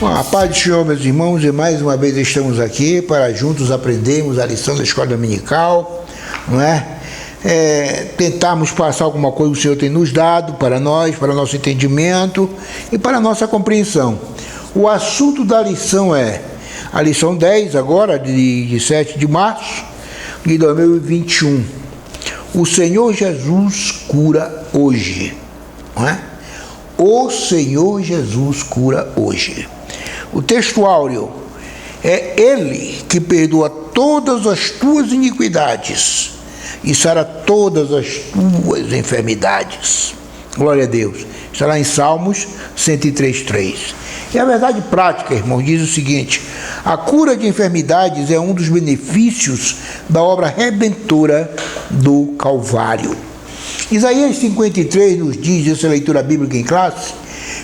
Com a paz do Senhor, meus irmãos, e mais uma vez estamos aqui para juntos aprendermos a lição da escola dominical, não é? Tentarmos passar alguma coisa que o Senhor tem nos dado para nós, para nosso entendimento e para nossa compreensão. O assunto da lição é a lição 10, agora, de 7 de março de 2021. O Senhor Jesus cura hoje, não é? O Senhor Jesus cura hoje. O texto áureo é Ele que perdoa todas as tuas iniquidades e sara todas as tuas enfermidades. Glória a Deus. Está lá em Salmos 103:3. E a verdade prática, irmão, diz o seguinte: a cura de enfermidades é um dos benefícios da obra redentora do Calvário. Isaías 53 nos diz, essa leitura bíblica em classe: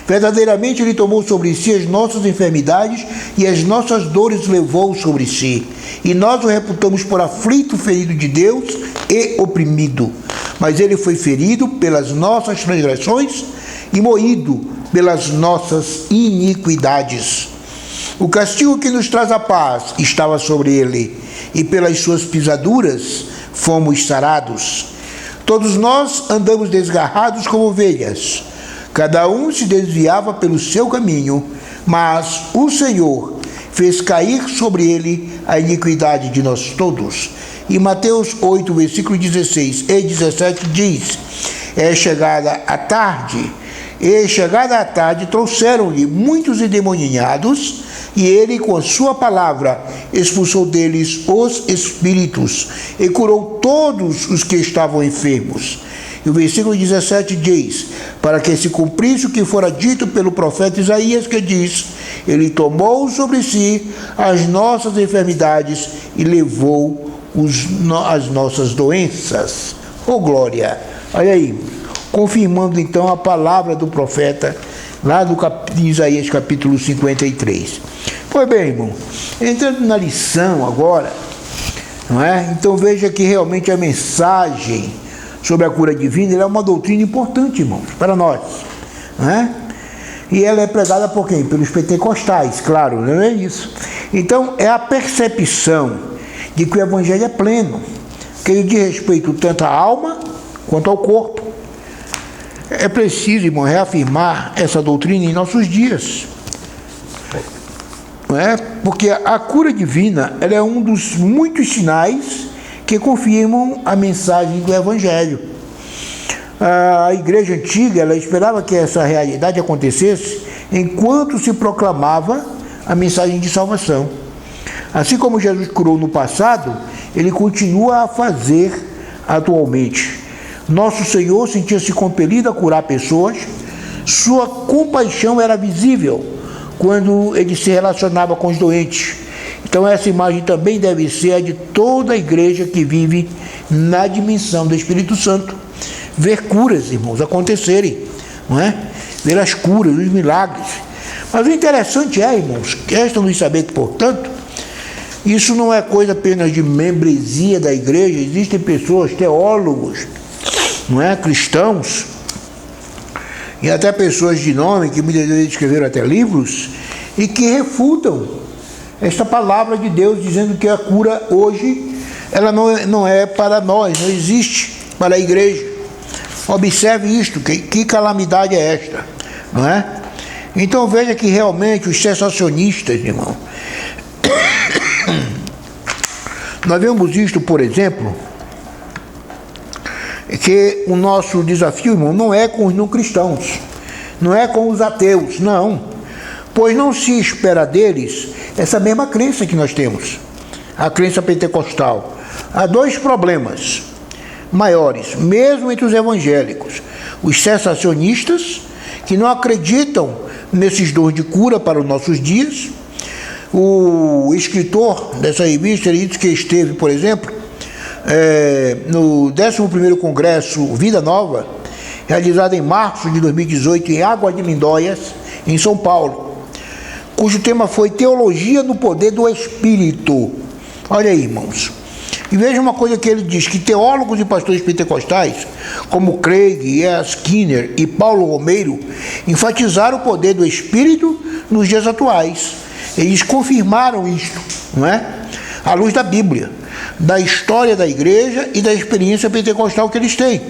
verdadeiramente Ele tomou sobre si as nossas enfermidades e as nossas dores levou sobre si. E nós o reputamos por aflito, ferido de Deus e oprimido. Mas Ele foi ferido pelas nossas transgressões e moído pelas nossas iniquidades. O castigo que nos traz a paz estava sobre Ele, e pelas suas pisaduras fomos sarados. Todos nós andamos desgarrados como ovelhas. Cada um se desviava pelo seu caminho, mas o Senhor fez cair sobre ele a iniquidade de nós todos. E Mateus 8, versículo 16 e 17 diz: chegada a tarde, trouxeram-lhe muitos endemoniados, e ele, com a sua palavra, expulsou deles os espíritos e curou todos os que estavam enfermos. E o versículo 17 diz: para que se cumprisse o que fora dito pelo profeta Isaías, que diz: Ele tomou sobre si as nossas enfermidades e levou as nossas doenças. Oh, glória! Olha aí, confirmando então a palavra do profeta, lá do Isaías capítulo 53. Pois bem, irmão, entrando na lição agora, não é? Então veja que realmente a mensagem sobre a cura divina é uma doutrina importante, irmãos, para nós, não é? E ela é pregada por quem? Pelos pentecostais, claro, não é isso? Então é a percepção de que o evangelho é pleno, que ele diz respeito tanto à alma quanto ao corpo. É preciso, irmão, reafirmar essa doutrina em nossos dias, não é? Porque a cura divina ela é um dos muitos sinais que confirmam a mensagem do Evangelho. A igreja antiga ela esperava que essa realidade acontecesse enquanto se proclamava a mensagem de salvação. Assim como Jesus curou no passado, Ele continua a fazer atualmente. Nosso Senhor sentia-se compelido a curar pessoas, sua compaixão era visível quando Ele se relacionava com os doentes. Então essa imagem também deve ser a de toda a igreja que vive na dimensão do Espírito Santo. Ver curas, irmãos, acontecerem, não é? Ver as curas, os milagres. Mas o interessante é, irmãos, que resta-nos saber que, portanto, isso não é coisa apenas de membresia da igreja. Existem pessoas, teólogos, não é? Cristãos, e até pessoas de nome, que muitas vezes escreveram até livros, e que refutam esta palavra de Deus, dizendo que a cura hoje, ela não é para nós, não existe para a igreja. Observe isto, que calamidade é esta, não é? Então veja que realmente os cessacionistas, irmão, nós vemos isto, por exemplo, que o nosso desafio, irmão, não é com os não cristãos, não é com os ateus, não, pois não se espera deles essa mesma crença que nós temos, a crença pentecostal. Há dois problemas maiores, mesmo entre os evangélicos: os cessacionistas, que não acreditam nesses dons de cura para os nossos dias. O escritor dessa revista, ele diz que esteve, por exemplo, no 11º Congresso Vida Nova, realizado em março de 2018 em Água de Lindóias, em São Paulo, cujo tema foi Teologia no Poder do Espírito. Olha aí, irmãos. E veja uma coisa que ele diz, que teólogos e pastores pentecostais, como Craig, E.A. Skinner e Paulo Romeiro, enfatizaram o poder do Espírito nos dias atuais. Eles confirmaram isto, não é? À luz da Bíblia, da história da igreja e da experiência pentecostal que eles têm.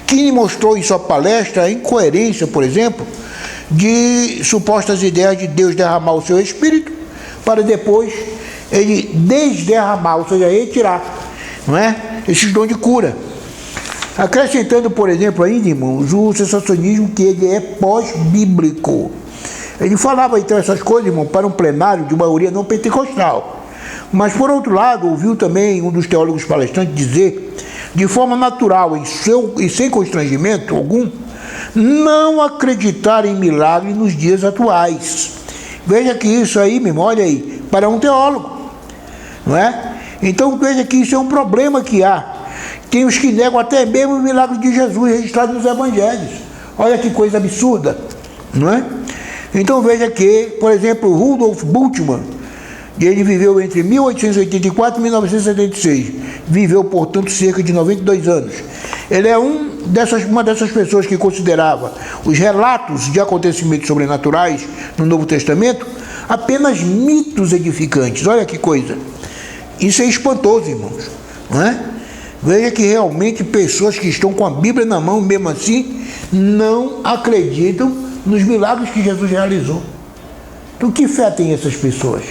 Quem mostrou em sua palestra a incoerência, por exemplo, de supostas ideias de Deus derramar o seu Espírito para depois ele desderramar, ou seja, retirar, não é? Esses dons de cura. Acrescentando, por exemplo, ainda, irmãos, o sensacionismo, que ele é pós-bíblico. Ele falava então essas coisas, irmão, para um plenário de maioria não pentecostal. Mas, por outro lado, ouviu também um dos teólogos palestrantes dizer, de forma natural e sem constrangimento algum, não acreditar em milagre nos dias atuais. Veja que isso aí, meu irmão, olha aí, para um teólogo, não é? Então, veja que isso é um problema que há. Tem os que negam até mesmo o milagre de Jesus registrado nos evangelhos. Olha que coisa absurda, não é? Então veja que, por exemplo, Rudolf Bultmann, ele viveu entre 1884 e 1976. Viveu, portanto, cerca de 92 anos. Ele é uma dessas pessoas que considerava os relatos de acontecimentos sobrenaturais no Novo Testamento apenas mitos edificantes. Olha que coisa. Isso é espantoso, irmãos, não é? Veja que realmente pessoas que estão com a Bíblia na mão, mesmo assim, não acreditam nos milagres que Jesus realizou. Então, que fé tem essas pessoas?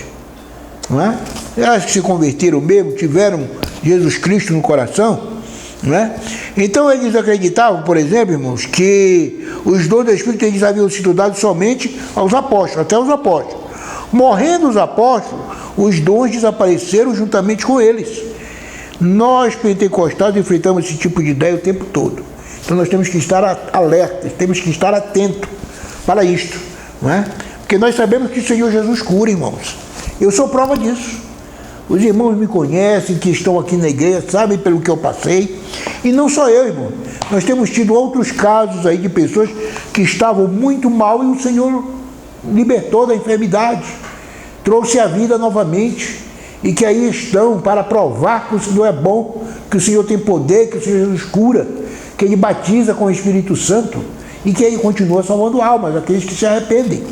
Não é? Elas que se converteram mesmo, tiveram Jesus Cristo no coração, não é? Então, eles acreditavam, por exemplo, irmãos, que os dons do Espírito eles haviam sido dados somente aos apóstolos, até os apóstolos. Morrendo os apóstolos, os dons desapareceram juntamente com eles. Nós, pentecostais, enfrentamos esse tipo de ideia o tempo todo. Então nós temos que estar alertas, temos que estar atentos para isto, não é? Porque nós sabemos que o Senhor Jesus cura, irmãos. Eu sou prova disso. Os irmãos me conhecem, que estão aqui na igreja, sabem pelo que eu passei. E não só eu, irmão. Nós temos tido outros casos aí de pessoas que estavam muito mal e o Senhor libertou da enfermidade, trouxe a vida novamente. E que aí estão para provar que o Senhor é bom, que o Senhor tem poder, que o Senhor Jesus cura, que Ele batiza com o Espírito Santo e que Ele continua salvando almas, aqueles que se arrependem.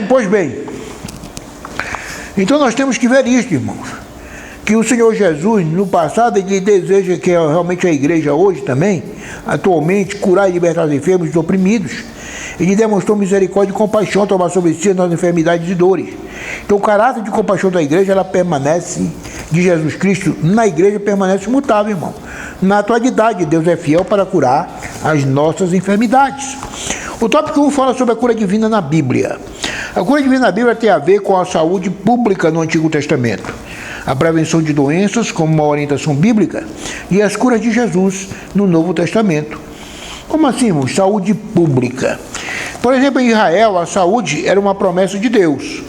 Pois bem, então nós temos que ver isso, irmãos, que o Senhor Jesus, no passado, Ele deseja que realmente a igreja hoje também, atualmente, curar e libertar os enfermos e oprimidos. Ele demonstrou misericórdia e compaixão, tomar sobre si as nossas enfermidades e dores. Então o caráter de compaixão da igreja, ela permanece, de Jesus Cristo, na igreja permanece imutável, irmão. Na atualidade, Deus é fiel para curar as nossas enfermidades. O tópico 1 fala sobre a cura divina na Bíblia. A cura divina na Bíblia tem a ver com a saúde pública no Antigo Testamento, a prevenção de doenças como uma orientação bíblica e as curas de Jesus no Novo Testamento. Como assim, irmão? Saúde pública. Por exemplo, em Israel, a saúde era uma promessa de Deus,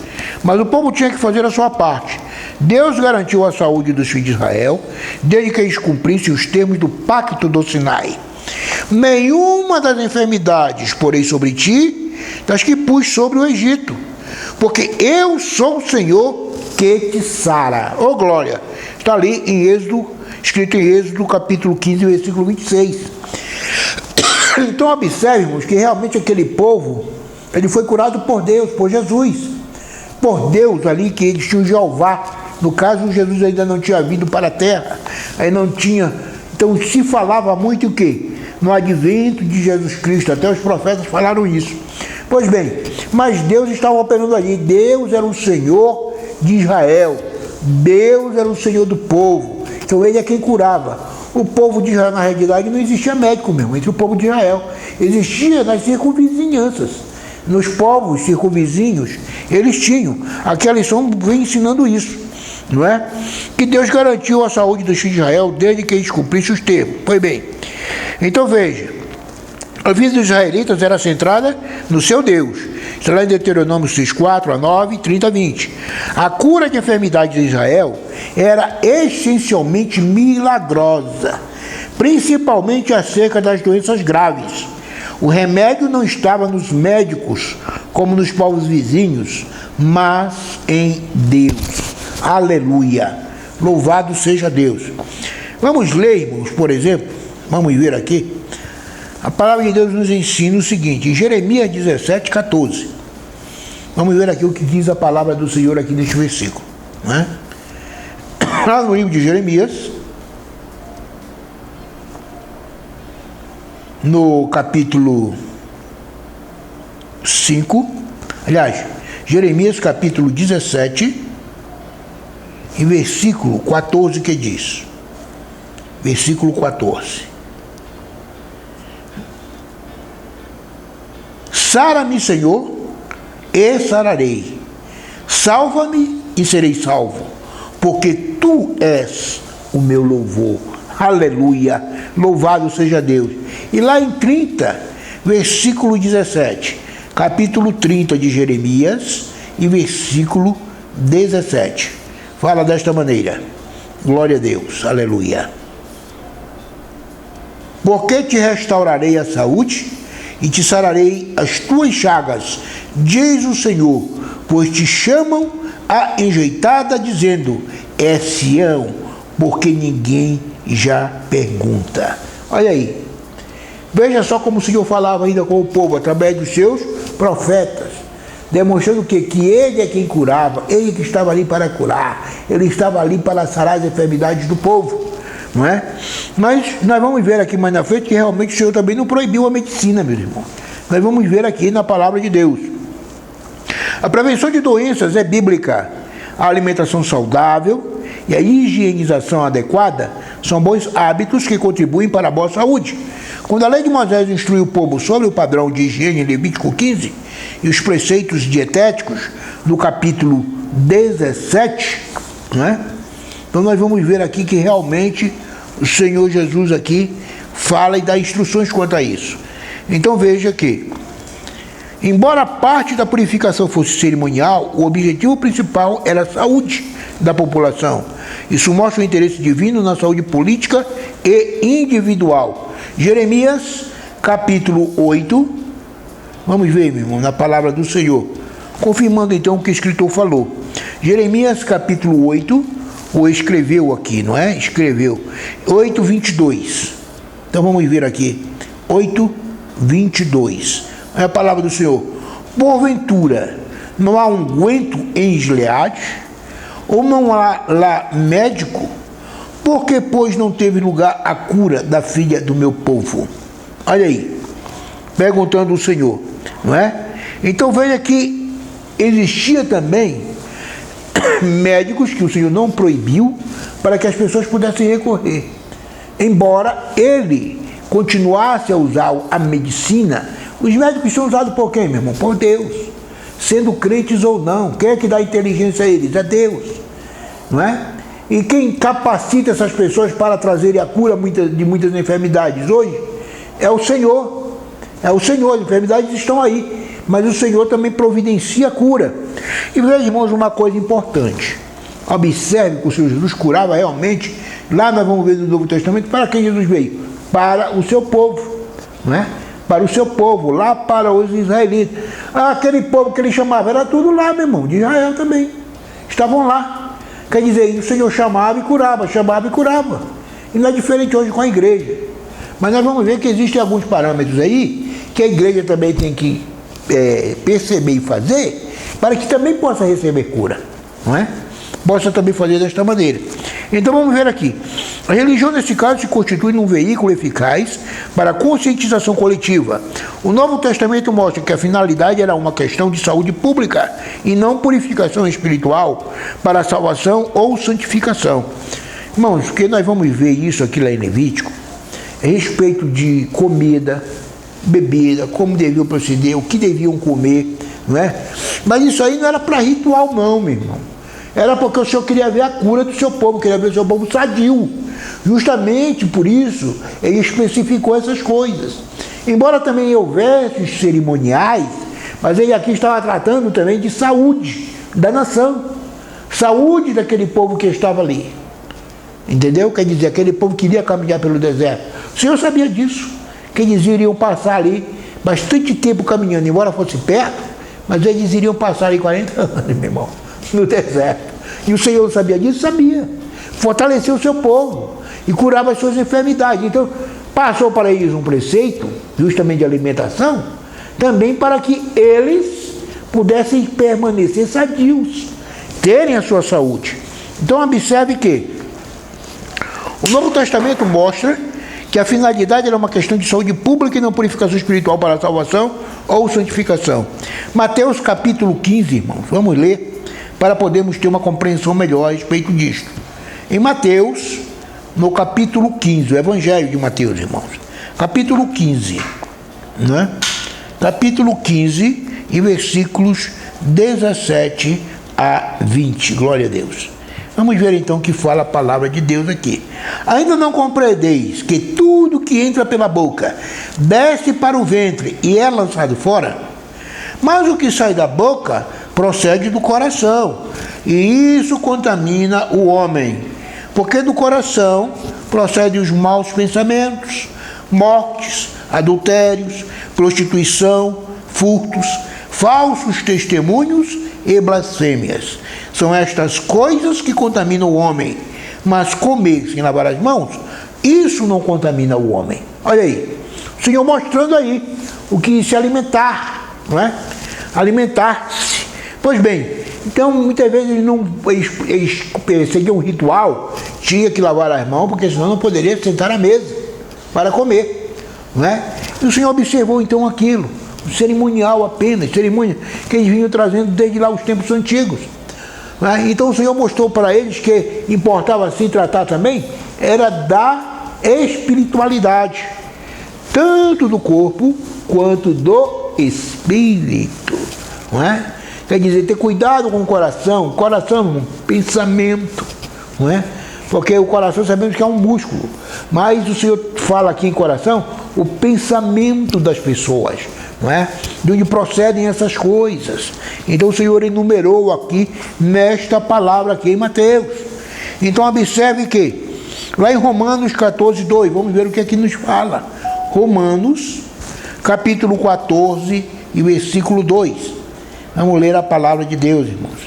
mas o povo tinha que fazer a sua parte. Deus garantiu a saúde dos filhos de Israel, desde que eles cumprissem os termos do pacto do Sinai. Nenhuma das enfermidades porei sobre ti, das que pus sobre o Egito, porque eu sou o Senhor que te sara. Ô glória! Está ali em Êxodo, escrito em Êxodo, capítulo 15, versículo 26. Então observemos que realmente aquele povo, ele foi curado por Deus, por Jesus. Por Deus ali, que eles tinham Jeová. No caso, Jesus ainda não tinha vindo para a terra. Aí não tinha. Então se falava muito o quê? No advento de Jesus Cristo. Até os profetas falaram isso. Pois bem, mas Deus estava operando ali. Deus era o Senhor de Israel. Deus era o Senhor do povo. Então Ele é quem curava. O povo de Israel, na realidade, não existia médico mesmo, entre o povo de Israel. Existia nas circunvizinhanças. Nos povos circunvizinhos, eles tinham. Aqui a lição vem ensinando isso, não é? Que Deus garantiu a saúde dos filhos de Israel desde que eles cumprissem os termos. Pois bem, então veja, a vida dos israelitas era centrada no seu Deus. Está lá em Deuteronômio 6:4 a 9, 30 a 20. A cura de enfermidades de Israel era essencialmente milagrosa, principalmente acerca das doenças graves. O remédio não estava nos médicos, como nos povos vizinhos, mas em Deus. Aleluia! Louvado seja Deus. Vamos ler, irmãos, por exemplo, vamos ver aqui. A palavra de Deus nos ensina o seguinte, em Jeremias 17, 14. Vamos ver aqui o que diz a palavra do Senhor aqui neste versículo, né? Lá no livro de Jeremias, no capítulo 5, aliás, Jeremias capítulo 17, e versículo 14, que diz, versículo 14: Sara-me, Senhor, e sararei, salva-me e serei salvo, porque tu és o meu louvor. Aleluia, louvado seja Deus. E lá em 30, versículo 17, capítulo 30 de Jeremias, e versículo 17, fala desta maneira: glória a Deus, aleluia. Porque te restaurarei a saúde e te sararei as tuas chagas, diz o Senhor, pois te chamam a enjeitada, dizendo: é Sião, porque ninguém já pergunta. Olha aí, veja só como o Senhor falava ainda com o povo, através dos seus profetas, demonstrando que Ele é quem curava, Ele que estava ali para curar, Ele estava ali para sarar as enfermidades do povo, não é? Mas nós vamos ver aqui mais na frente que realmente o Senhor também não proibiu a medicina, meus irmãos. Nós vamos ver aqui na palavra de Deus. A prevenção de doenças é bíblica. A alimentação saudável e a higienização adequada são bons hábitos que contribuem para a boa saúde. Quando a lei de Moisés instrui o povo sobre o padrão de higiene em Levítico 15 e os preceitos dietéticos no capítulo 17, né? Então nós vamos ver aqui que realmente o Senhor Jesus aqui fala e dá instruções quanto a isso. Então veja que, embora parte da purificação fosse cerimonial, o objetivo principal era a saúde da população. Isso mostra o interesse divino na saúde política e individual. Jeremias, capítulo 8, vamos ver, meu irmão, na palavra do Senhor, confirmando então o que o escritor falou. Jeremias, capítulo 8, ou escreveu aqui, não é? Escreveu, 8:22. Então vamos ver aqui, 8:22. É a palavra do Senhor. Porventura, não há unguento em Gileade? Ou não há lá médico? Porque, pois, não teve lugar a cura da filha do meu povo? Olha aí, perguntando o Senhor, não é? Então veja que existia também médicos que o Senhor não proibiu para que as pessoas pudessem recorrer. Embora ele continuasse a usar a medicina, os médicos são usados por quem, meu irmão? Por Deus. Sendo crentes ou não. Quem é que dá inteligência a eles? É Deus. Não é? E quem capacita essas pessoas para trazerem a cura de muitas enfermidades hoje é o Senhor. É o Senhor. As enfermidades estão aí, mas o Senhor também providencia a cura. E veja, irmãos, uma coisa importante. Observe que o Senhor Jesus curava realmente. Lá nós vamos ver no Novo Testamento para quem Jesus veio. Para o seu povo, não é? Para o seu povo, lá para os israelitas. Aquele povo que ele chamava, era tudo lá, meu irmão, de Israel também. Estavam lá. Quer dizer, o Senhor chamava e curava, chamava e curava. E não é diferente hoje com a igreja. Mas nós vamos ver que existem alguns parâmetros aí que a igreja também tem que perceber e fazer para que também possa receber cura, não é? Possa também fazer desta maneira. Então vamos ver aqui. A religião, nesse caso, se constitui num veículo eficaz para a conscientização coletiva. O Novo Testamento mostra que a finalidade era uma questão de saúde pública e não purificação espiritual para a salvação ou santificação. Irmãos, porque nós vamos ver isso aqui lá em Levítico, a respeito de comida, bebida, como deviam proceder, o que deviam comer, não é? Mas isso aí não era para ritual não, meu irmão. Era porque o Senhor queria ver a cura do seu povo, queria ver o seu povo sadio. Justamente por isso, ele especificou essas coisas. Embora também houvesse os cerimoniais, mas ele aqui estava tratando também de saúde da nação. Saúde daquele povo que estava ali. Entendeu? Quer dizer, aquele povo queria caminhar pelo deserto. O Senhor sabia disso, que eles iriam passar ali bastante tempo caminhando, embora fosse perto, mas eles iriam passar ali 40 anos, meu irmão, no deserto. E o Senhor sabia disso? Sabia. Fortaleceu o seu povo e curava as suas enfermidades. Então, passou para eles um preceito, justamente de alimentação, também para que eles pudessem permanecer sadios, terem a sua saúde. Então observe que o Novo Testamento mostra que a finalidade era uma questão de saúde pública e não purificação espiritual para a salvação ou santificação. Mateus capítulo 15, irmãos, vamos ler para podermos ter uma compreensão melhor a respeito disto. Em Mateus, no capítulo 15, o Evangelho de Mateus, irmãos, capítulo 15, né? Capítulo 15 e versículos 17 a 20, glória a Deus. Vamos ver então o que fala a palavra de Deus aqui. Ainda não compreendeis que tudo que entra pela boca desce para o ventre e é lançado fora? Mas o que sai da boca procede do coração, e isso contamina o homem. Porque do coração procedem os maus pensamentos, mortes, adultérios, prostituição, furtos, falsos testemunhos e blasfêmias. São estas coisas que contaminam o homem. Mas comer sem lavar as mãos, isso não contamina o homem. Olha aí, o Senhor mostrando aí o que se alimentar, não é? Alimentar-se. Pois bem, então muitas vezes eles seguiam um ritual, tinha que lavar as mãos, porque senão não poderia sentar à mesa para comer, não é? E o Senhor observou então aquilo, um cerimonial apenas, cerimônia que eles vinham trazendo desde lá os tempos antigos. Então o Senhor mostrou para eles que importava assim tratar também, era da espiritualidade, tanto do corpo quanto do espírito, não é? Quer dizer, ter cuidado com o coração, pensamento, não é? Porque o coração sabemos que é um músculo, mas o Senhor fala aqui em coração o pensamento das pessoas, não é? De onde procedem essas coisas. Então o Senhor enumerou aqui nesta palavra aqui em Mateus. Então observe que lá em Romanos 14, 2, vamos ver o que aqui nos fala. Romanos capítulo 14 e versículo 2. Vamos ler a palavra de Deus, irmãos.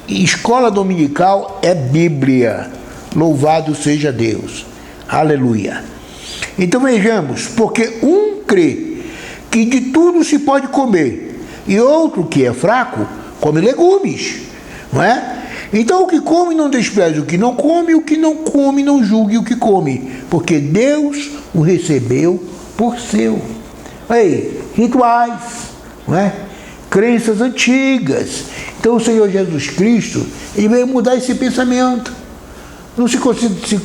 Escola dominical é Bíblia. Louvado seja Deus. Aleluia. Então vejamos, porque um crê que de tudo se pode comer, e outro que é fraco, come legumes, não é? Então o que come não despreze o que não come, o que não come não julgue o que come, porque Deus o recebeu por seu. Aí, rituais, não é? Crenças antigas. Então o Senhor Jesus Cristo, ele veio mudar esse pensamento. Não se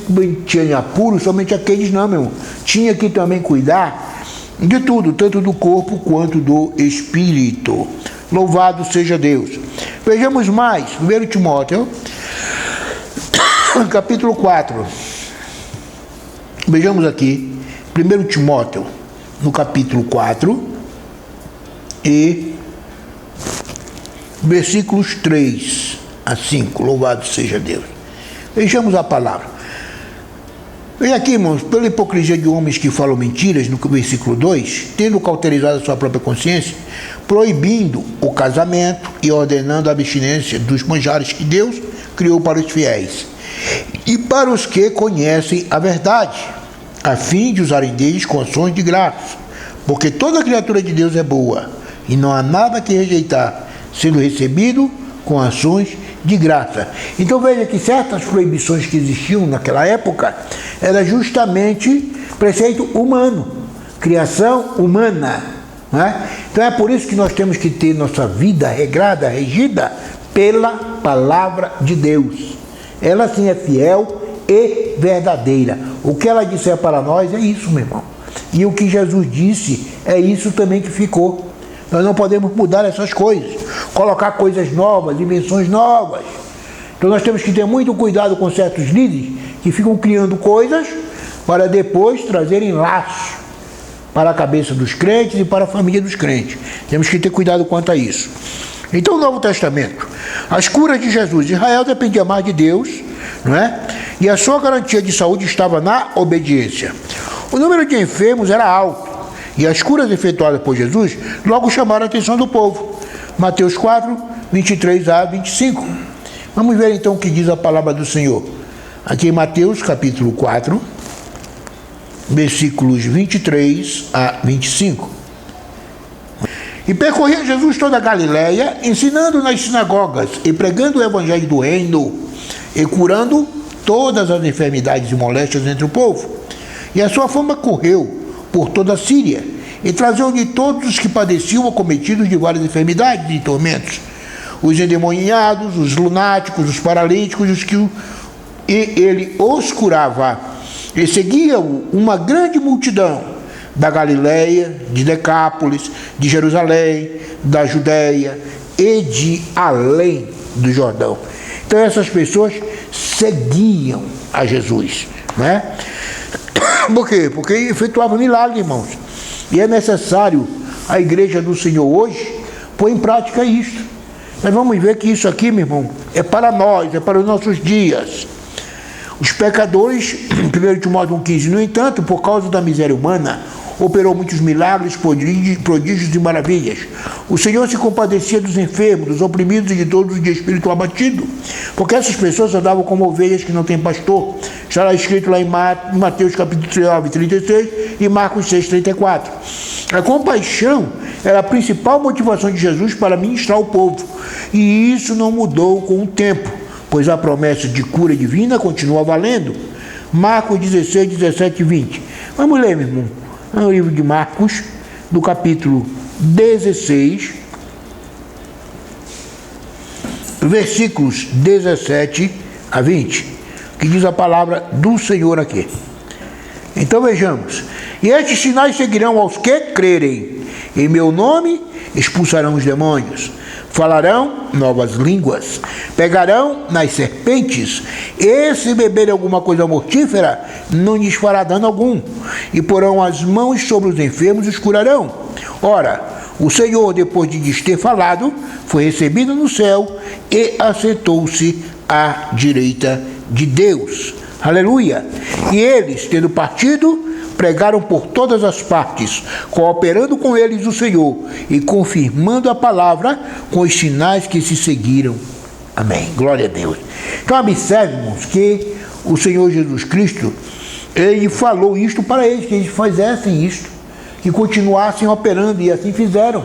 metia em apuro somente aqueles não, meu irmão. Tinha que também cuidar de tudo, tanto do corpo quanto do espírito. Louvado seja Deus. Vejamos mais, 1 Timóteo, capítulo 4. Vejamos aqui, 1 Timóteo, no capítulo 4, e versículos 3 a 5. Louvado seja Deus. Vejamos a palavra. Veja aqui, irmãos, pela hipocrisia de homens que falam mentiras, no versículo 2, tendo cauterizado a sua própria consciência, proibindo o casamento e ordenando a abstinência dos manjares que Deus criou para os fiéis e para os que conhecem a verdade, a fim de usarem deles com ações de graça, porque toda criatura de Deus é boa, e não há nada que rejeitar, sendo recebido com ações de graça. Então veja que certas proibições que existiam naquela época era justamente preceito humano, criação humana, não é? Então é por isso que nós temos que ter nossa vida regrada, regida pela palavra de Deus. Ela sim é fiel e verdadeira. O que ela disser para nós é isso, meu irmão. E o que Jesus disse é isso também que ficou. Nós não podemos mudar essas coisas, colocar coisas novas, invenções novas. Então nós temos que ter muito cuidado com certos líderes que ficam criando coisas para depois trazerem laço para a cabeça dos crentes e para a família dos crentes. Temos que ter cuidado quanto a isso. Então, o Novo Testamento, as curas de Jesus, Israel dependia mais de Deus, não é? E a sua garantia de saúde estava na obediência. O número de enfermos era alto, e as curas efetuadas por Jesus logo chamaram a atenção do povo. Mateus 4, 23 a 25. Vamos ver então o que diz a palavra do Senhor. Aqui em Mateus capítulo 4, versículos 23 a 25. E percorria Jesus toda a Galileia, ensinando nas sinagogas e pregando o evangelho do reino e curando todas as enfermidades e moléstias entre o povo. E a sua fama correu por toda a Síria e trazeu-lhe todos os que padeciam acometidos de várias enfermidades e tormentos, os endemoniados, os lunáticos, os paralíticos, e ele os curava. E seguia-o uma grande multidão da Galileia, de Decápolis, de Jerusalém, da Judéia e de além do Jordão. Então essas pessoas seguiam a Jesus, né? Por quê? Porque efetuava milagres, irmãos. E é necessário a igreja do Senhor hoje pôr em prática isso. Nós vamos ver que isso aqui, meu irmão, é para nós, é para os nossos dias. Os pecadores, 1 Timóteo 1,15, no entanto, por causa da miséria humana, operou muitos milagres, prodígios e maravilhas. O Senhor se compadecia dos enfermos, dos oprimidos e de todos de espírito abatido, porque essas pessoas andavam como ovelhas que não têm pastor. Está lá escrito lá em Mateus capítulo 9, 36 e Marcos 6, 34. A compaixão era a principal motivação de Jesus para ministrar ao povo, e isso não mudou com o tempo, pois a promessa de cura divina continua valendo. Marcos 16, 17 e 20. Vamos ler, meu irmão. É o livro de Marcos, do capítulo 16, versículos 17 a 20, que diz a palavra do Senhor aqui. Então vejamos. E estes sinais seguirão aos que crerem. Em meu nome expulsarão os demônios, falarão novas línguas, pegarão nas serpentes, e se beberem alguma coisa mortífera, não lhes fará dano algum, e porão as mãos sobre os enfermos e os curarão. Ora, o Senhor, depois de lhes ter falado, foi recebido no céu e assentou-se à direita de Deus. Aleluia! E eles, tendo partido, pregaram por todas as partes, cooperando com eles o Senhor e confirmando a palavra com os sinais que se seguiram. Amém. Glória a Deus. Então observemos que o Senhor Jesus Cristo, ele falou isto para eles, que eles fizessem isto, que continuassem operando, e assim fizeram.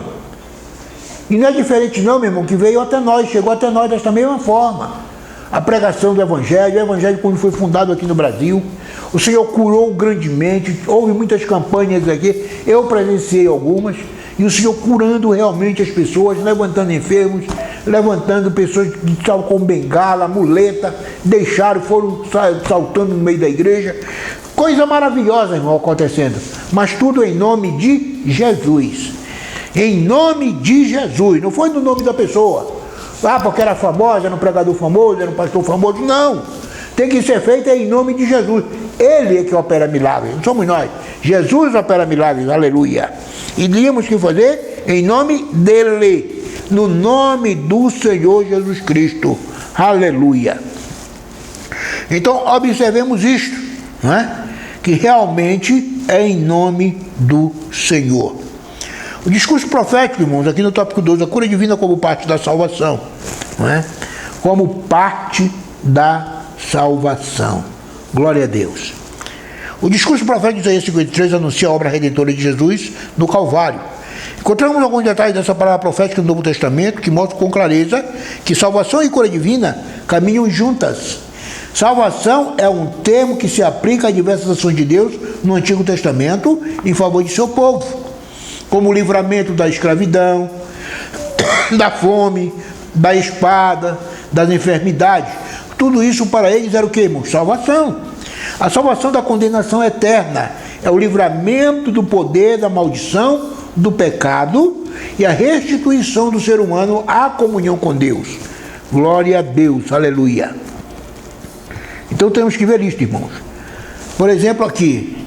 E não é diferente não, meu irmão, que veio até nós, chegou até nós desta mesma forma. A pregação do Evangelho, o Evangelho quando foi fundado aqui no Brasil, o Senhor curou grandemente, houve muitas campanhas aqui, eu presenciei algumas, e o Senhor curando realmente as pessoas, levantando enfermos, levantando pessoas que estavam com bengala, muleta, deixaram, foram saltando no meio da igreja, coisa maravilhosa, irmão, acontecendo, mas tudo em nome de Jesus, em nome de Jesus, não foi no nome da pessoa. Ah, porque era famosa, era um pregador famoso, era um pastor famoso. Não, tem que ser feito em nome de Jesus. Ele é que opera milagres, não somos nós. Jesus opera milagres, aleluia. E tínhamos que fazer em nome dele, no nome do Senhor Jesus Cristo, aleluia. Então observemos isto, não é? Que realmente é em nome do Senhor. O discurso profético, irmãos, aqui no tópico 12, a cura divina como parte da salvação, não é? Como parte da salvação. Glória a Deus. O discurso profético de Isaías 53 anuncia a obra redentora de Jesus no Calvário. Encontramos alguns detalhes dessa palavra profética no Novo Testamento que mostram com clareza que salvação e cura divina caminham juntas. Salvação é um termo que se aplica a diversas ações de Deus no Antigo Testamento em favor de seu povo, como o livramento da escravidão, da fome, da espada, das enfermidades. Tudo isso para eles era o que, irmãos? Salvação. A salvação da condenação eterna é o livramento do poder da maldição, do pecado e a restituição do ser humano à comunhão com Deus. Glória a Deus, aleluia. Então temos que ver isto, irmãos. Por exemplo, aqui,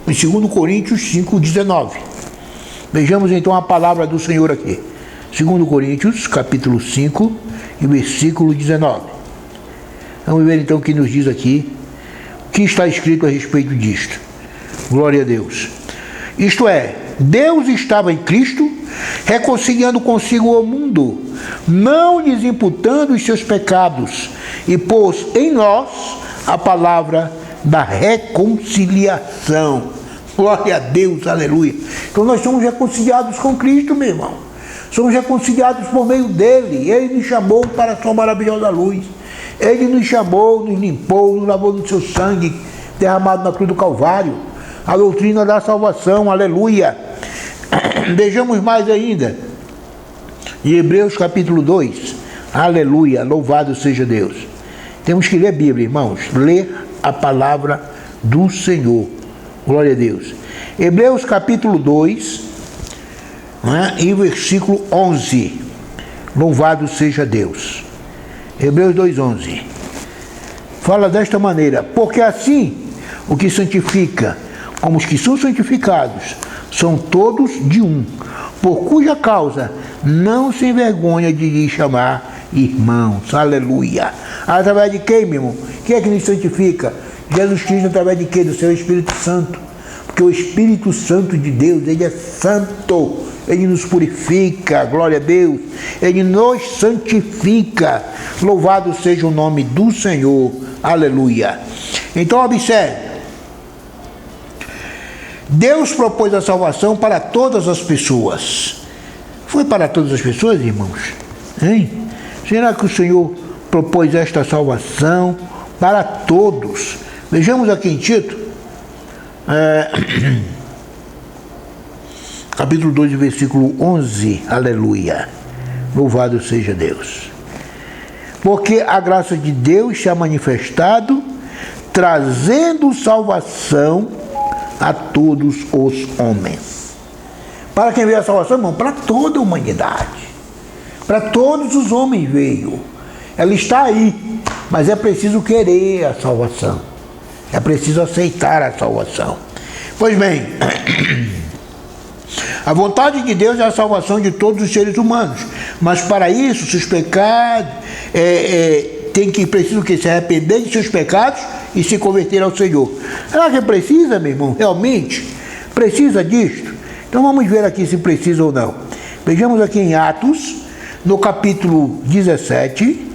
em 2 Coríntios 5,19. Vejamos então a palavra do Senhor aqui. 2 Coríntios, capítulo 5, e versículo 19. Vamos ver então o que nos diz aqui, o que está escrito a respeito disto. Glória a Deus. Isto é, Deus estava em Cristo, reconciliando consigo o mundo, não lhes imputando os seus pecados, e pôs em nós a palavra da reconciliação. Glória a Deus, aleluia. Então nós somos reconciliados com Cristo, meu irmão. somos reconciliados por meio dele. Ele nos chamou para a sua maravilhosa luz. Ele nos chamou, nos limpou, nos lavou no seu sangue derramado na cruz do Calvário. A doutrina da salvação, aleluia. Vejamos mais ainda, em Hebreus capítulo 2, aleluia, louvado seja Deus. Temos que ler a Bíblia, irmãos, ler a palavra do Senhor, glória a Deus. Hebreus capítulo 2, né, e versículo 11, louvado seja Deus. Hebreus 2:11, fala desta maneira: porque assim o que santifica como os que são santificados são todos de um, por cuja causa não se envergonha de lhe chamar irmãos, aleluia. Através de quem, meu irmão? Quem é que nos santifica? Jesus Cristo, através de quê? Do seu Espírito Santo. Porque o Espírito Santo de Deus, ele é santo, ele nos purifica, glória a Deus, ele nos santifica, louvado seja o nome do Senhor, aleluia. Então observe, Deus propôs a salvação para todas as pessoas. Foi para todas as pessoas, irmãos? Hein? Será que o Senhor propôs esta salvação para todos? Vejamos aqui em Tito, capítulo 2, versículo 11, aleluia, louvado seja Deus. Porque a graça de Deus se ha manifestado, trazendo salvação a todos os homens. Para quem veio a salvação, irmão? Para toda a humanidade, para todos os homens veio. Ela está aí, mas é preciso querer a salvação, é preciso aceitar a salvação. Pois bem, a vontade de Deus é a salvação de todos os seres humanos, mas para isso, seus pecados, preciso que se arrepender de seus pecados e se converter ao Senhor. Será que precisa, meu irmão? Realmente? Precisa disto? Então vamos ver aqui se precisa ou não. Vejamos aqui em Atos, no capítulo 17,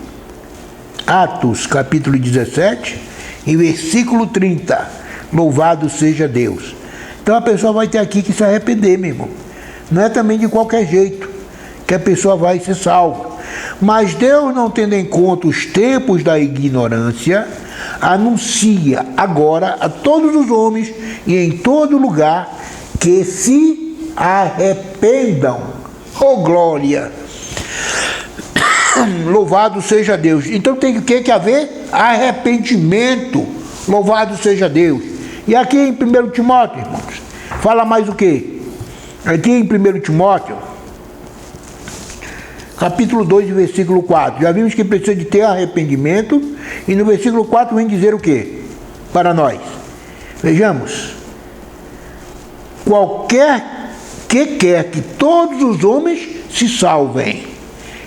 Atos, capítulo 17, em versículo 30, louvado seja Deus. Então a pessoa vai ter aqui que se arrepender, meu irmão. Não é também de qualquer jeito que a pessoa vai ser salva. Mas Deus, não tendo em conta os tempos da ignorância, anuncia agora a todos os homens e em todo lugar que se arrependam. Oh glória! Louvado seja Deus. Então tem que haver arrependimento. Louvado seja Deus. E aqui em 1 Timóteo, irmãos, fala mais o quê? Aqui em 1 Timóteo, capítulo 2, versículo 4. Já vimos que precisa de ter arrependimento. E no versículo 4 vem dizer o quê? Para nós. Vejamos. Qualquer que quer que todos os homens se salvem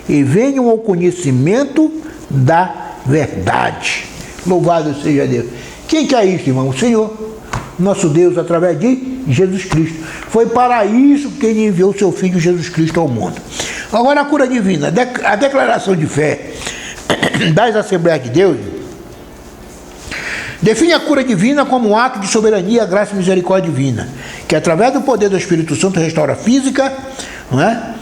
e venham ao conhecimento da verdade. Louvado seja Deus. Quem quer isso, irmão? O Senhor, nosso Deus, através de Jesus Cristo. Foi para isso que ele enviou seu Filho Jesus Cristo ao mundo. Agora a cura divina, a declaração de fé das Assembleias de Deus define a cura divina como um ato de soberania, graça e misericórdia divina, que através do poder do Espírito Santo restaura física, não é?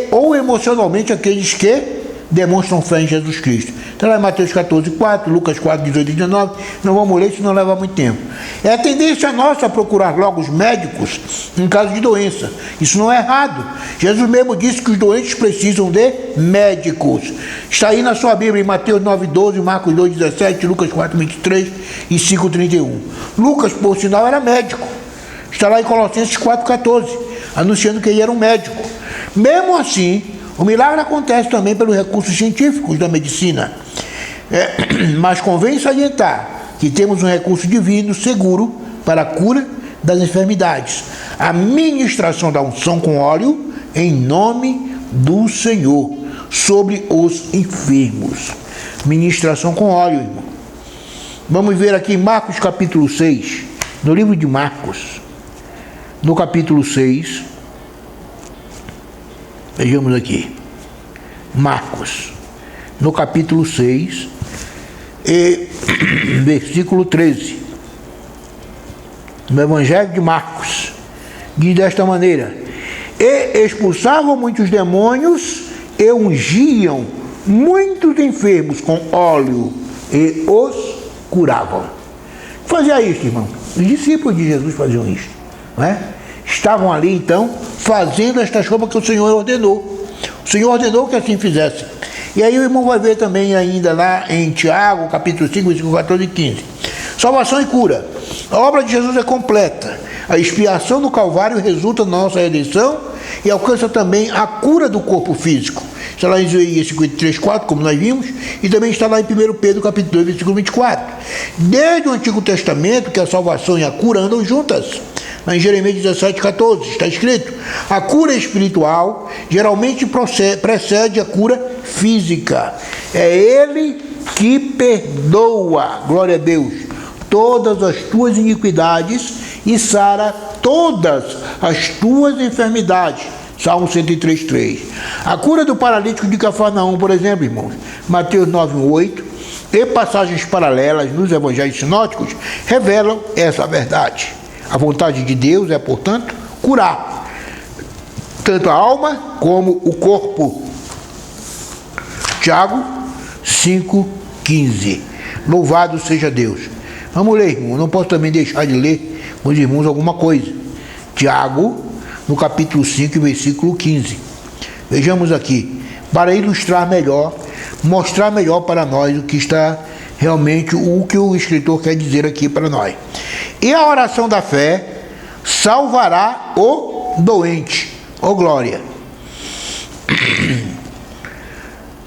Ou emocionalmente aqueles que demonstram fé em Jesus Cristo. Então lá em Mateus 14, 4, Lucas 4, 18 e 19, não vamos ler, isso não leva muito tempo. É a tendência nossa a procurar logo os médicos em caso de doença. Isso não é errado. Jesus mesmo disse que os doentes precisam de médicos. Está aí na sua Bíblia, em Mateus 9, 12, Marcos 2, 17, Lucas 4, 23 e 5, 31. Lucas, por sinal, era médico. Está lá em Colossenses 4, 14, anunciando que ele era um médico. Mesmo assim, o milagre acontece também pelos recursos científicos da medicina. Mas convém salientar que temos um recurso divino seguro para a cura das enfermidades. A ministração da unção com óleo em nome do Senhor sobre os enfermos. Ministração com óleo, irmão. Vamos ver aqui em Marcos capítulo 6, no livro de Marcos, no capítulo 6. Vejamos aqui, Marcos, no capítulo 6, versículo 13, no Evangelho de Marcos, diz desta maneira: e expulsavam muitos demônios e ungiam muitos enfermos com óleo e os curavam. Fazia isso, irmão. Os discípulos de Jesus faziam isso, não é? Estavam ali, então, fazendo estas coisas que o Senhor ordenou. O Senhor ordenou que assim fizesse. E aí o irmão vai ver também ainda lá em Tiago, capítulo 5, versículo 14 e 15. Salvação e cura. A obra de Jesus é completa. A expiação do Calvário resulta na nossa redenção e alcança também a cura do corpo físico. Está lá em Isaías 53:4, como nós vimos, e também está lá em 1 Pedro, capítulo 2, versículo 24. Desde o Antigo Testamento que a salvação e a cura andam juntas. Lá em Jeremias 17:14 está escrito: a cura espiritual geralmente precede a cura física. É Ele que perdoa, glória a Deus, todas as tuas iniquidades e sara todas as tuas enfermidades. Salmo 103:3. A cura do paralítico de Cafarnaum, por exemplo, irmãos, Mateus 9:8, e passagens paralelas nos evangelhos sinóticos revelam essa verdade. A vontade de Deus é, portanto, curar tanto a alma como o corpo. Tiago 5:15. Louvado seja Deus. Vamos ler, irmão. Não posso também deixar de ler com os irmãos alguma coisa. Tiago, no capítulo 5, versículo 15. Vejamos aqui, para ilustrar melhor, mostrar melhor para nós o que está realmente, o que o escritor quer dizer aqui para nós. E a oração da fé salvará o doente. Ó glória.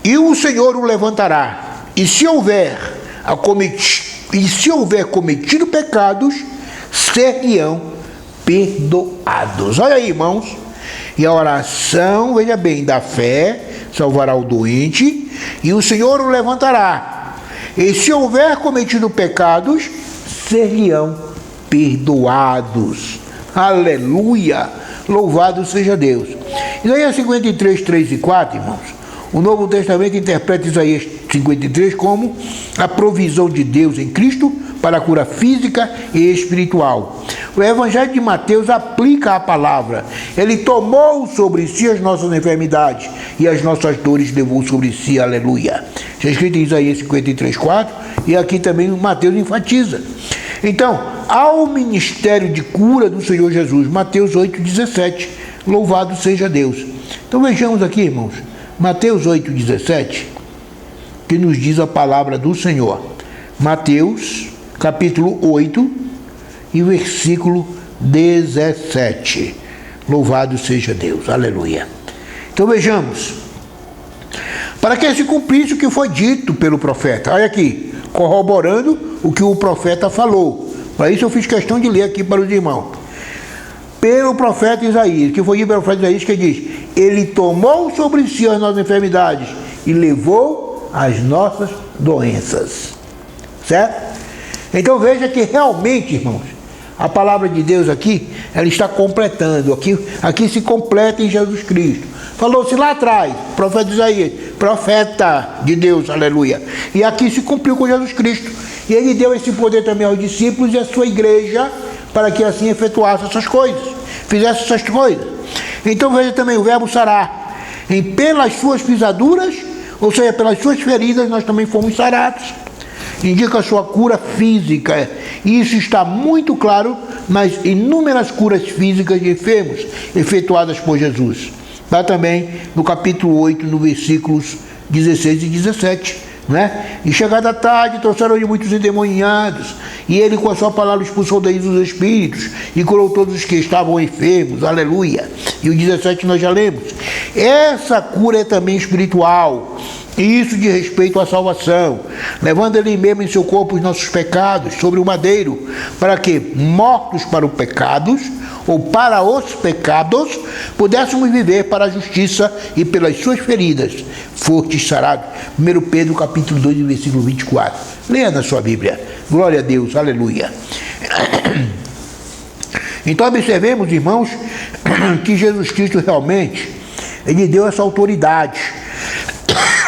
E o Senhor o levantará. E se houver cometido pecados, ser-lhe-ão perdoados. Olha aí, irmãos. E a oração, veja bem, da fé salvará o doente, e o Senhor o levantará. E se houver cometido pecados, ser-lhe-ão perdoados. Aleluia! Louvado seja Deus. Isaías 53:3 e 4, irmãos. O Novo Testamento interpreta Isaías 53 como a provisão de Deus em Cristo para a cura física e espiritual. O Evangelho de Mateus aplica a palavra. Ele tomou sobre si as nossas enfermidades e as nossas dores levou sobre si. Aleluia. Está escrito em Isaías 53:4 e aqui também Mateus enfatiza. Então, ao ministério de cura do Senhor Jesus, Mateus 8:17. Louvado seja Deus. Então vejamos aqui, irmãos, Mateus 8:17, que nos diz a palavra do Senhor. Mateus, capítulo 8, e versículo 17. Louvado seja Deus. Aleluia. Então vejamos. Para que se cumprisse o que foi dito pelo profeta. Olha aqui, corroborando o que o profeta falou. Para isso eu fiz questão de ler aqui para os irmãos. Pelo profeta Isaías, que foi dito pelo profeta Isaías, que diz: ele tomou sobre si as nossas enfermidades e levou as nossas doenças. Certo? Então veja que realmente, irmãos, a palavra de Deus aqui, ela está completando. Aqui se completa em Jesus Cristo. Falou-se lá atrás, profeta Isaías, profeta de Deus, aleluia. E aqui se cumpriu com Jesus Cristo. E ele deu esse poder também aos discípulos e à sua igreja, para que assim efetuasse essas coisas, fizesse essas coisas. Então veja também o verbo sarar. Pelas suas pisaduras, ou seja, pelas suas feridas, nós também fomos sarados. Indica a sua cura física. E isso está muito claro nas inúmeras curas físicas de enfermos efetuadas por Jesus. Está também no capítulo 8, no versículos 16 e 17. Né? E chegada a tarde, trouxeram-lhe muitos endemoniados, e ele com a sua palavra expulsou daí os espíritos, e curou todos os que estavam enfermos, aleluia. E o 17 nós já lemos. Essa cura é também espiritual, e isso de respeito à salvação, levando ele mesmo em seu corpo os nossos pecados sobre o madeiro, para que, mortos para os pecados, ou para os pecados, pudéssemos viver para a justiça, e pelas suas feridas fostes sarados. 1 Pedro capítulo 2, versículo 24. Leia na sua Bíblia. Glória a Deus, aleluia. Então observemos, irmãos, que Jesus Cristo realmente, ele deu essa autoridade,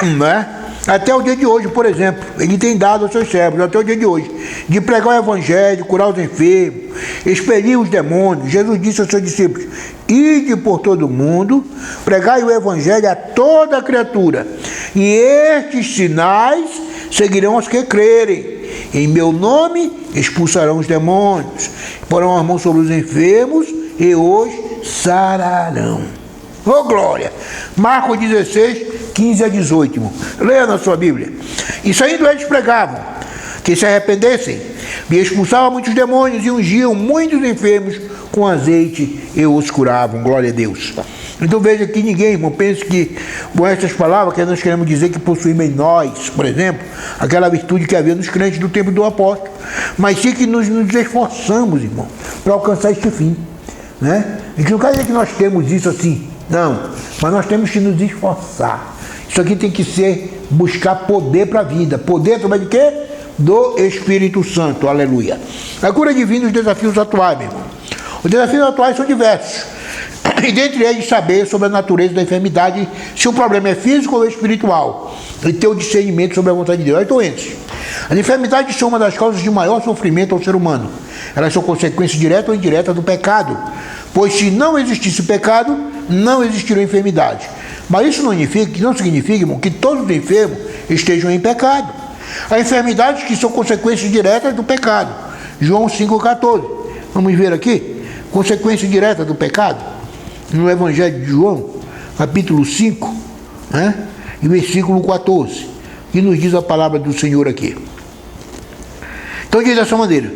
né? até o dia de hoje, por exemplo, ele tem dado aos seus servos, até o dia de hoje, de pregar o evangelho, curar os enfermos, expelir os demônios. Jesus disse aos seus discípulos: ide por todo o mundo, pregai o evangelho a toda criatura, e estes sinais seguirão os que crerem. Em meu nome expulsarão os demônios, porão as mãos sobre os enfermos e os sararão. Oh, glória! Marcos 16, 15 a 18, irmão. Leia na sua Bíblia. E saindo eles pregavam que se arrependessem, e expulsavam muitos demônios e ungiam muitos enfermos com azeite e os curavam. Glória a Deus. Então veja que ninguém, irmão, pense que com essas palavras que nós queremos dizer que possuímos em nós, por exemplo, aquela virtude que havia nos crentes do tempo do apóstolo, mas sim que nos esforçamos, irmão, para alcançar este fim, né? A gente não quer dizer que nós temos isso assim, não, mas nós temos que nos esforçar. Isso aqui tem que ser buscar poder para a vida. Poder através de quê? Do Espírito Santo, aleluia. A cura divina e os desafios atuais, meu irmão. Os desafios atuais são diversos, e dentre eles saber sobre a natureza da enfermidade, se o problema é físico ou espiritual, e ter o discernimento sobre a vontade de Deus. As doenças. As enfermidades são uma das causas de maior sofrimento ao ser humano. Elas são consequência direta ou indireta do pecado, pois se não existisse pecado, não existiria enfermidade. Mas isso não significa, irmão, que todos os enfermos estejam em pecado. Há enfermidades que são consequências diretas do pecado. João 5,14. Vamos ver aqui. Consequência direta do pecado. No Evangelho de João, capítulo 5, né? E versículo 14. Que nos diz a palavra do Senhor aqui. Então diz dessa maneira.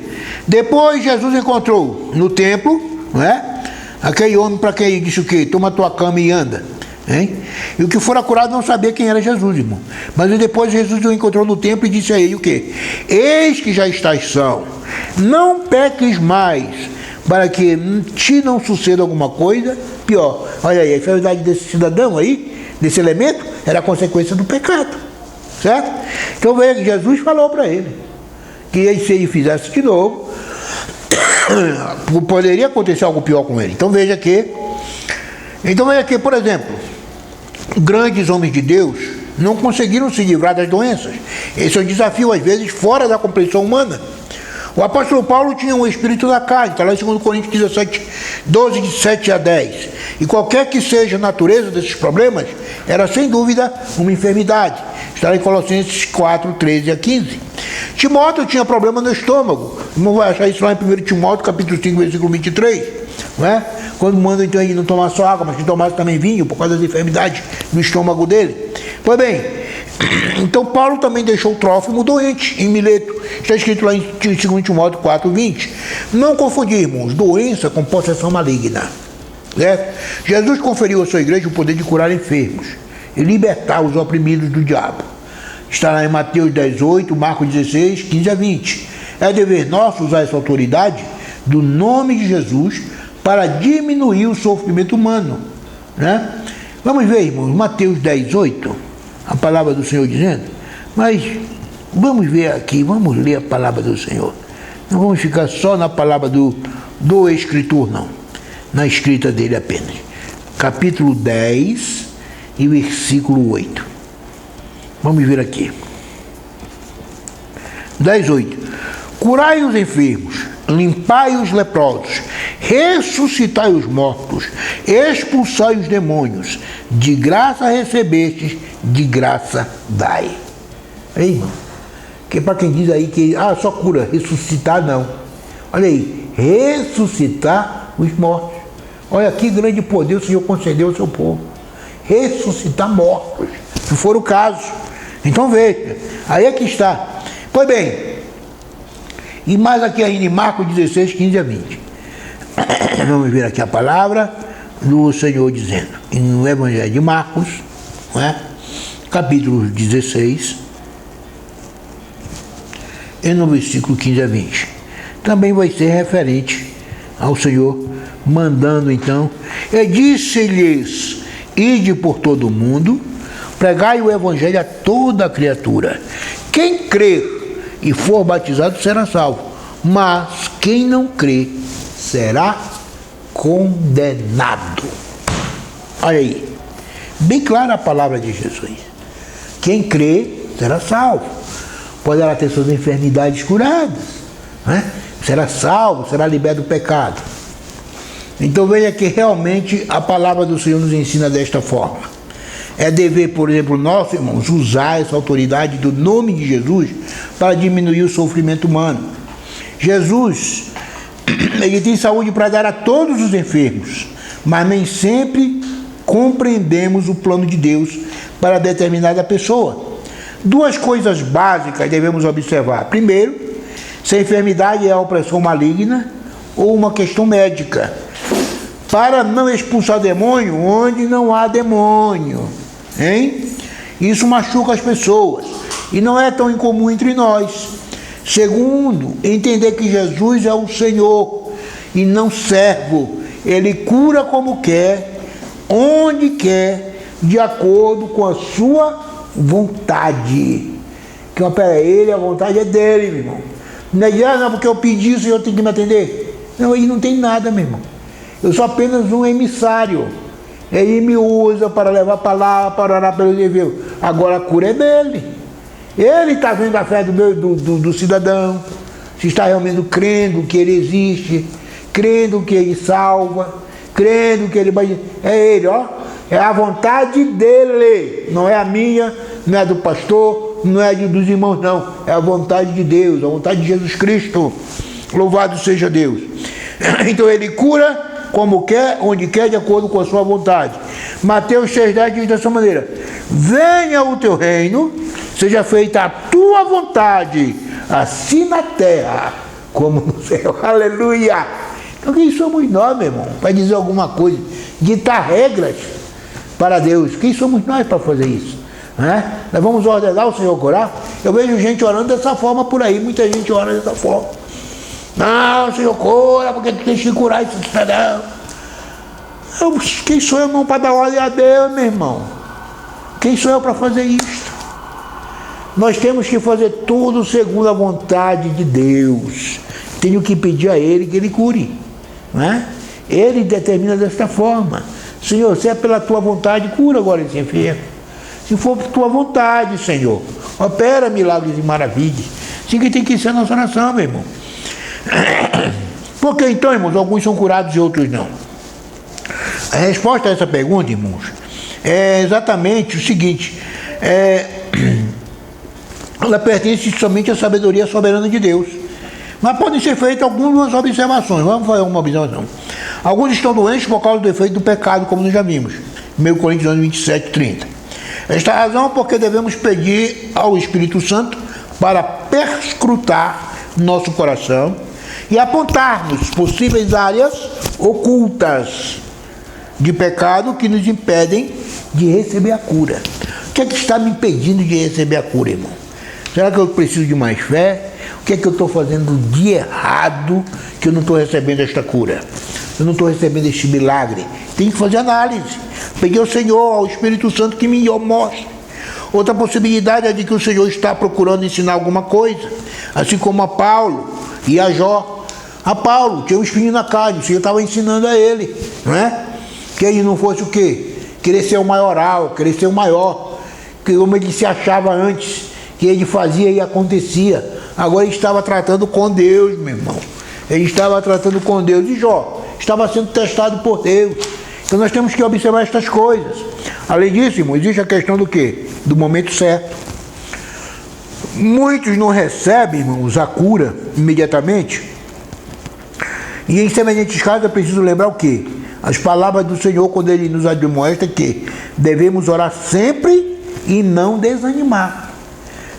Depois Jesus encontrou no templo, não é? Aquele homem para quem ele disse o quê? Toma tua cama e anda. Hein? E o que fora curado não sabia quem era Jesus, irmão. Mas depois Jesus o encontrou no templo e disse a ele o quê? Eis que já estás são. Não peques mais, para que te não suceda alguma coisa pior. Olha aí, a enfermidade desse cidadão aí, desse elemento, era a consequência do pecado. Certo? Então veja que Jesus falou para ele que se ele fizesse de novo, poderia acontecer algo pior com ele. Então veja que, por exemplo, grandes homens de Deus não conseguiram se livrar das doenças. Esse é um desafio, às vezes, fora da compreensão humana. O apóstolo Paulo tinha um espírito da carne, está lá em 2 Coríntios 17, 12, de 7 a 10. E qualquer que seja a natureza desses problemas, era sem dúvida uma enfermidade. Está lá em Colossenses 4, 13 a 15. Timóteo tinha problema no estômago. Não vai achar isso lá em 1 Timóteo, capítulo 5, versículo 23. Não é? Quando manda então ele não tomar só água, mas que tomasse também vinho, por causa das enfermidades no estômago dele. Pois bem, então Paulo também deixou o Trófimo doente em Mileto. Está escrito lá em 2 Timóteo 4, 20. Não confundir, irmãos, doença com possessão maligna. Certo? Jesus conferiu à sua igreja o poder de curar enfermos e libertar os oprimidos do diabo. Está lá em Mateus 18, Marcos 16, 15 a 20. É dever nosso usar essa autoridade do nome de Jesus para diminuir o sofrimento humano. Né? Vamos ver, irmãos, Mateus 10, 8, a palavra do Senhor dizendo, mas vamos ver aqui, vamos ler a palavra do Senhor. Não vamos ficar só na palavra do escritor, não. Na escrita dele apenas. Capítulo 10 e versículo 8. Vamos ver aqui. 10, 8. Curai os enfermos, limpai os leprosos, ressuscitai os mortos, expulsai os demônios, de graça recebestes, de graça dai. Aí, irmão, que para quem diz aí que só cura, ressuscitar não. Olha aí, ressuscitar os mortos. Olha que grande poder o Senhor concedeu ao seu povo. Ressuscitar mortos, se for o caso. Então veja, aí é que está. Pois bem, e mais aqui ainda em Marcos 16, 15 a 20. Vamos ver aqui a palavra do Senhor dizendo, no Evangelho de Marcos, não é? Capítulo 16, e no versículo 15 a 20. Também vai ser referente ao Senhor mandando então, e disse-lhes, ide por todo o mundo, pregai o Evangelho a toda a criatura. Quem crer e for batizado será salvo, mas quem não crer será condenado. Olha aí, bem clara a palavra de Jesus. Quem crê será salvo. Poderá ter suas enfermidades curadas, né? Será salvo, será liberto do pecado. Então veja que realmente a palavra do Senhor nos ensina desta forma. É dever, por exemplo, nosso, irmãos, usar essa autoridade do nome de Jesus para diminuir o sofrimento humano. Jesus, ele tem saúde para dar a todos os enfermos, mas nem sempre compreendemos o plano de Deus para determinada pessoa. Duas coisas básicas devemos observar. Primeiro, se a enfermidade é a opressão maligna ou uma questão médica, para não expulsar demônio onde não há demônio, hein? Isso machuca as pessoas e não é tão incomum entre nós. Segundo, entender que Jesus é o Senhor e não servo. Ele cura como quer, onde quer, de acordo com a sua vontade. Que opera ele, a vontade é dele, meu irmão. Não é não, porque eu pedi, o Senhor tem que me atender. Não, ele não tem nada, meu irmão. Eu sou apenas um emissário. Ele me usa para levar a palavra, para orar pelos enfermos. Agora a cura é dele. Ele está vendo a fé do cidadão, se está realmente crendo que ele existe, crendo que ele salva, crendo que ele vai... É ele, ó. É a vontade dele. Não é a minha, não é do pastor, não é dos irmãos, não. É a vontade de Deus, a vontade de Jesus Cristo. Louvado seja Deus. Então ele cura como quer, onde quer, de acordo com a sua vontade. Mateus 6,10 diz dessa maneira: venha o teu reino, seja feita a tua vontade, assim na terra como no céu. Aleluia! Então quem somos nós, meu irmão, para dizer alguma coisa, ditar regras para Deus? Quem somos nós para fazer isso? Nós vamos ordenar o Senhor curar? Eu vejo gente orando dessa forma por aí, muita gente ora dessa forma. Não, Senhor, cura, porque tu tens que curar esse cidadão. Quem sou eu não para dar ordem a Deus, meu irmão? Quem sou eu para fazer isso? Nós temos que fazer tudo segundo a vontade de Deus. Tenho que pedir a Ele que Ele cure, né? Ele determina desta forma: Senhor, se é pela tua vontade, cura agora esse enfermo. Se for por tua vontade, Senhor, opera milagres e maravilhas. Assim que tem que ser a nossa oração, meu irmão. Por que então, irmãos, alguns são curados e outros não? A resposta a essa pergunta, irmãos, é exatamente o seguinte: ela pertence somente à sabedoria soberana de Deus. Mas podem ser feitas algumas observações. Vamos fazer uma observação. Alguns estão doentes por causa do efeito do pecado, como nós já vimos. 1 Coríntios 27:30. Esta razão é porque devemos pedir ao Espírito Santo para perscrutar nosso coração e apontar-nos possíveis áreas ocultas de pecado que nos impedem de receber a cura. O que é que está me impedindo de receber a cura, irmão? Será que eu preciso de mais fé? O que é que eu estou fazendo de errado que eu não estou recebendo esta cura? Eu não estou recebendo este milagre? Tem que fazer análise. Pedir ao Senhor, ao Espírito Santo, que me mostre. Outra possibilidade é de que o Senhor está procurando ensinar alguma coisa, assim como a Paulo e a Jó. A Paulo tinha um espinho na carne, o Senhor estava ensinando a ele, não é? Que ele não fosse o quê? Querer ser o maioral, querer ser o maior, que como ele se achava antes, que ele fazia e acontecia. Agora ele estava tratando com Deus, meu irmão. Ele estava tratando com Deus. E Jó estava sendo testado por Deus. Então nós temos que observar estas coisas. Além disso, irmão, existe a questão do quê? Do momento certo. Muitos não recebem, irmãos, a cura imediatamente. E em semelhantes casos é preciso lembrar o quê? As palavras do Senhor, quando Ele nos admoesta que devemos orar sempre e não desanimar.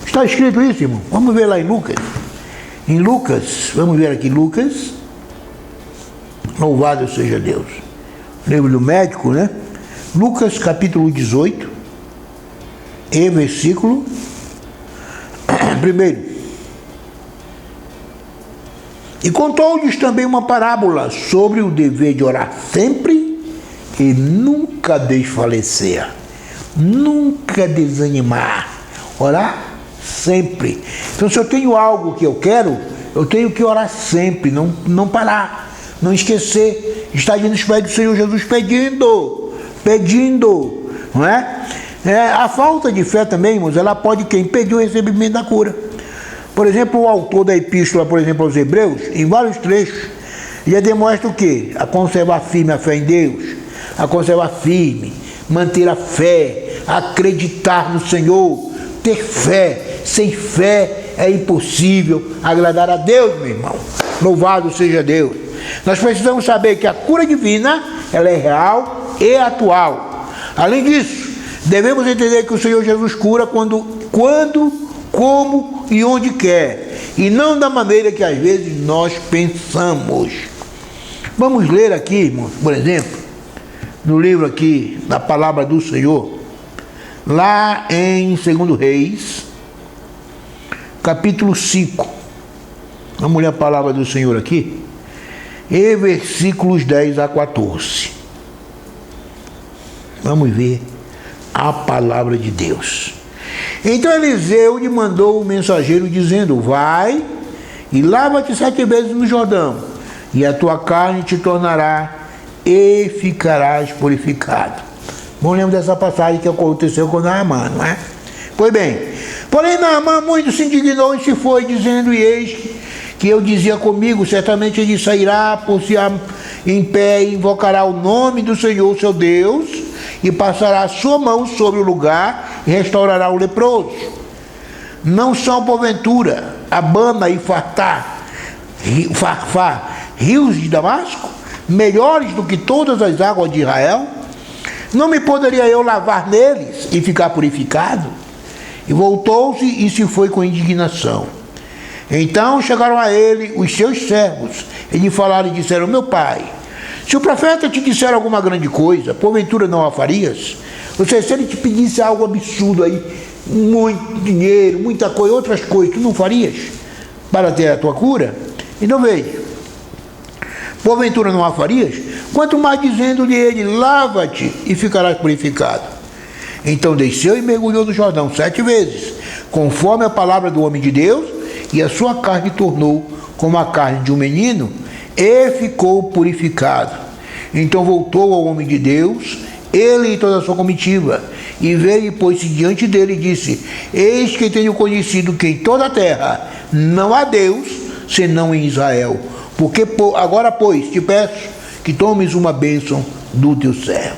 Está escrito isso, irmão? Vamos ver lá em Lucas. Em Lucas, vamos ver aqui Lucas. Louvado seja Deus. Livro do médico, né? Lucas capítulo 18, e versículo 1. E contou-lhes também uma parábola sobre o dever de orar sempre e nunca desfalecer, nunca desanimar, orar sempre. Então, se eu tenho algo que eu quero, eu tenho que orar sempre, não parar, não esquecer, estar ali nos pés do Senhor Jesus pedindo, não é? A falta de fé também, irmãos, ela pode impedir o recebimento da cura. Por exemplo, o autor da epístola, por exemplo, aos Hebreus, em vários trechos, já demonstra o quê? A conservar firme a fé em Deus, a conservar firme, manter a fé, acreditar no Senhor, ter fé. Sem fé é impossível agradar a Deus, meu irmão. Louvado seja Deus. Nós precisamos saber que a cura divina, ela é real e atual. Além disso, devemos entender que o Senhor Jesus cura quando, como e onde quer, e não da maneira que às vezes nós pensamos. Vamos ler aqui, irmãos, por exemplo, no livro aqui da palavra do Senhor, lá em 2 Reis, capítulo 5. Vamos ler a palavra do Senhor aqui, e versículos 10 a 14. Vamos ver a palavra de Deus. Então Eliseu lhe mandou o mensageiro dizendo: vai e lava-te 7 vezes no Jordão, e a tua carne te tornará e ficarás purificado. Bom, lembro dessa passagem que aconteceu com Naamã, não é? Pois bem, porém Naamã muito se indignou e se foi, dizendo: e eis que eu dizia comigo, certamente ele sairá, por-se em pé, e invocará o nome do Senhor seu Deus, e passará a sua mão sobre o lugar, e restaurará o leproso. Não são, porventura, Abana e Farfá, rios de Damasco, melhores do que todas as águas de Israel? Não me poderia eu lavar neles e ficar purificado? E voltou-se e se foi com indignação. Então chegaram a ele os seus servos, e lhe falaram e disseram: meu pai, se o profeta te disser alguma grande coisa, porventura não a farias? Ou seja, se ele te pedisse algo absurdo aí, muito dinheiro, muita coisa, outras coisas, tu não farias para ter a tua cura? Então veja, porventura não a farias? Quanto mais dizendo-lhe ele: lava-te e ficarás purificado. Então desceu e mergulhou no Jordão 7 vezes, conforme a palavra do homem de Deus, e a sua carne tornou como a carne de um menino, e ficou purificado. Então voltou ao homem de Deus, ele e toda a sua comitiva, e veio e pôs-se diante dele e disse: eis que tenho conhecido que em toda a terra não há Deus, senão em Israel. Porque agora, pois, te peço que tomes uma bênção do teu servo.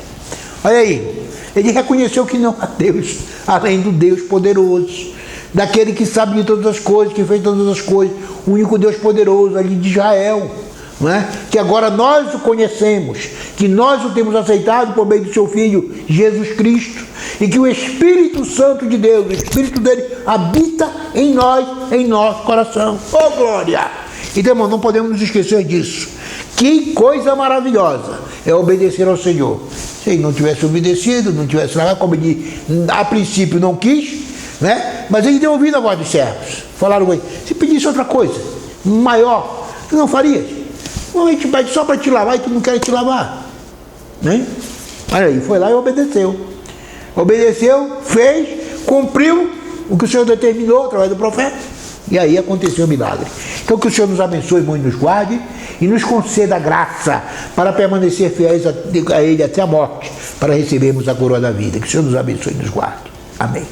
Olha aí, ele reconheceu que não há Deus, além do Deus poderoso, daquele que sabe de todas as coisas, que fez todas as coisas, o único Deus poderoso ali de Israel, não é? Que agora nós o conhecemos, que nós o temos aceitado por meio do seu Filho Jesus Cristo, e que o Espírito Santo de Deus, o Espírito dele, habita em nós, em nosso coração. Oh, glória! Então, irmão, não podemos nos esquecer disso. Que coisa maravilhosa é obedecer ao Senhor. Se ele não tivesse obedecido, não tivesse nada, como ele a princípio não quis, né? Mas ele deu ouvido à voz dos servos. Falaram com ele: se pedisse outra coisa, maior, tu não farias? Não, a gente pede só para te lavar e tu não quer te lavar, né? Olha aí, foi lá e obedeceu. Obedeceu, fez, cumpriu o que o Senhor determinou através do profeta. E aí aconteceu o milagre. Então que o Senhor nos abençoe muito, nos guarde e nos conceda graça para permanecer fiéis a Ele até a morte, para recebermos a coroa da vida. Que o Senhor nos abençoe e nos guarde. Amém.